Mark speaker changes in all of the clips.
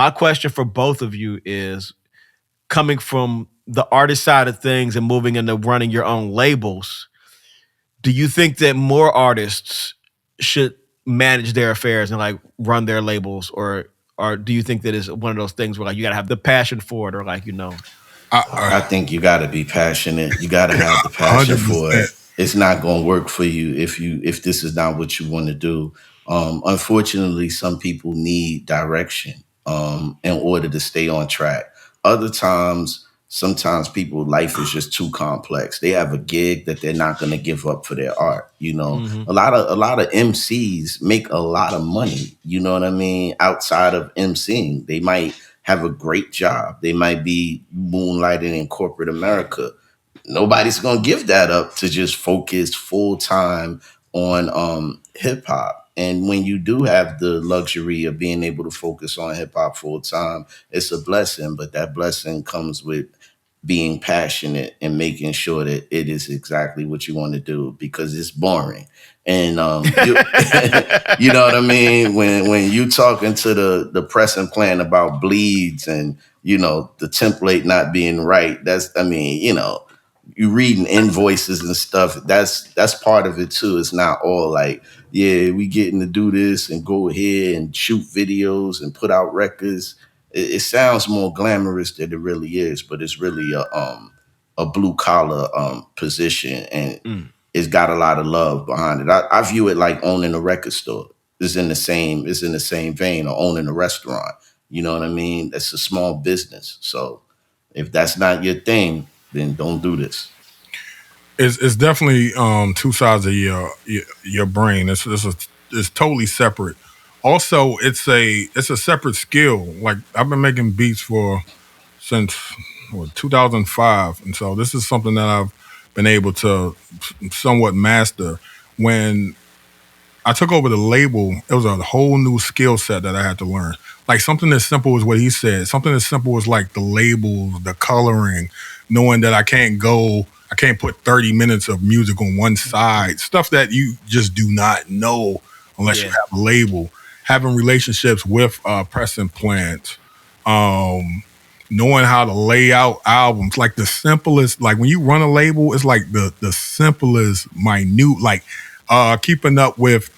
Speaker 1: My question for both of you is coming from the artist side of things and moving into running your own labels. Do you think that more artists should manage their affairs and like run their labels, or do you think that it's one of those things where like you gotta have the passion for it, or like
Speaker 2: I think you got to be passionate. You got to have the passion for it.
Speaker 3: 100%.
Speaker 2: It's not going to work for you if this is not what you want to do. Unfortunately, some people need direction in order to stay on track. Other times, sometimes people life is just too complex. They have a gig that they're not going to give up for their art. You know,
Speaker 1: Mhm.
Speaker 2: a lot of MCs make a lot of money. You know what I mean? Outside of MCing, they might have a great job. They might be moonlighting in corporate America. Nobody's gonna give that up to just focus full time on hip hop. And when you do have the luxury of being able to focus on hip hop full time, it's a blessing. But that blessing comes with being passionate and making sure that it is exactly what you want to do, because it's boring. And you know what I mean? When you talking to the press and plan about bleeds and, you know, the template not being right, that's, I mean, you know, you reading invoices and stuff, that's part of it too. It's not all like, yeah, we getting to do this and go ahead and shoot videos and put out records. It sounds more glamorous than it really is, but it's really a blue collar position, and
Speaker 1: Mm.
Speaker 2: it's got a lot of love behind it. I view it like owning a record store. It's in the same vein, or owning a restaurant. You know what I mean? It's a small business. So if that's not your thing, then don't do this.
Speaker 3: It's definitely two sides of your brain. It's totally separate. Also, it's a separate skill. Like I've been making beats since 2005, and so this is something that I've been able to somewhat master. When I took over the label, it was a whole new skill set that I had to learn. Like something as simple as what he said, something as simple as like the labels, the coloring, knowing that I can't put 30 minutes of music on one side, stuff that you just do not know unless you
Speaker 1: Yeah.
Speaker 3: have a label. Having relationships with pressing plants, knowing how to lay out albums, like the simplest, like when you run a label, it's like the simplest, minute, like keeping up with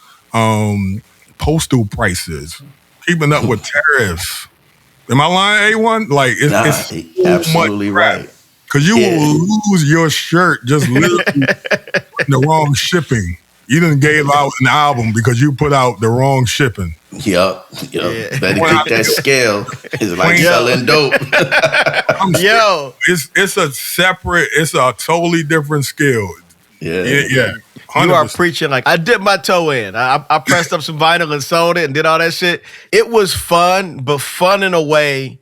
Speaker 3: postal prices, keeping up with tariffs. Am I lying, A1? Like
Speaker 2: Nah,
Speaker 3: it's so
Speaker 2: absolutely
Speaker 3: much crap.
Speaker 2: right.
Speaker 3: Because you
Speaker 2: Yeah.
Speaker 3: will lose your shirt just literally putting the wrong shipping. You done gave out an album because you put out the wrong shipping.
Speaker 2: Yup.
Speaker 1: Yeah.
Speaker 2: Better get that scale. It's like
Speaker 3: Yo.
Speaker 2: selling dope.
Speaker 1: Yo,
Speaker 3: It's a totally different skill.
Speaker 2: Yeah.
Speaker 3: Yeah.
Speaker 1: you are
Speaker 3: 100%.
Speaker 1: preaching like I dipped my toe in. I pressed up some vinyl and sold it and did all that shit. It was fun, but fun in a way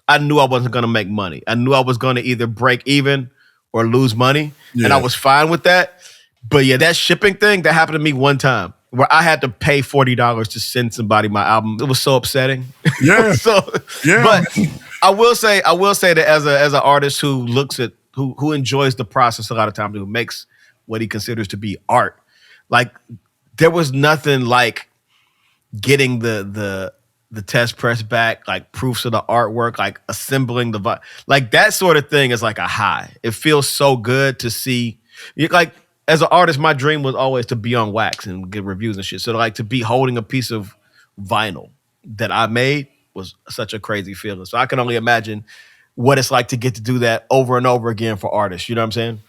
Speaker 1: I knew I wasn't going to make money. I knew I was going to either break even or lose money, and
Speaker 3: Yeah.
Speaker 1: I was fine with that. But yeah, that shipping thing, that happened to me one time where I had to pay $40 to send somebody my album. It was so upsetting.
Speaker 3: Yeah. Yeah.
Speaker 1: But I will say that as an artist who looks at who enjoys the process a lot of times, who makes what he considers to be art, like there was nothing like getting the test press back, like proofs of the artwork, like assembling like that sort of thing is like a high. It feels so good to see. Like as an artist, my dream was always to be on wax and get reviews and shit. So like to be holding a piece of vinyl that I made was such a crazy feeling. So I can only imagine what it's like to get to do that over and over again for artists. You know what I'm saying?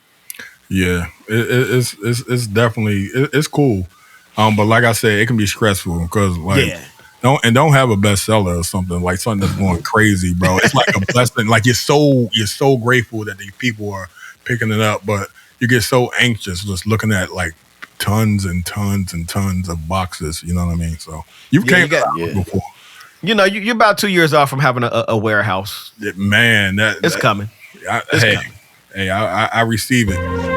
Speaker 3: Yeah. It's definitely it's cool. But like I said, it can be stressful because like
Speaker 1: Yeah.
Speaker 3: don't have a bestseller or something like something that's going crazy, bro. It's like a blessing. Like you're so grateful that these people are picking it up, but you get so anxious just looking at like tons and tons and tons of boxes. You know what I mean? So you've
Speaker 1: Yeah,
Speaker 3: came
Speaker 1: you got-
Speaker 3: out
Speaker 2: Yeah.
Speaker 3: before,
Speaker 1: You know, you're about 2 years off from having a warehouse.
Speaker 3: man.
Speaker 1: It's coming.
Speaker 3: Hey, I receive it.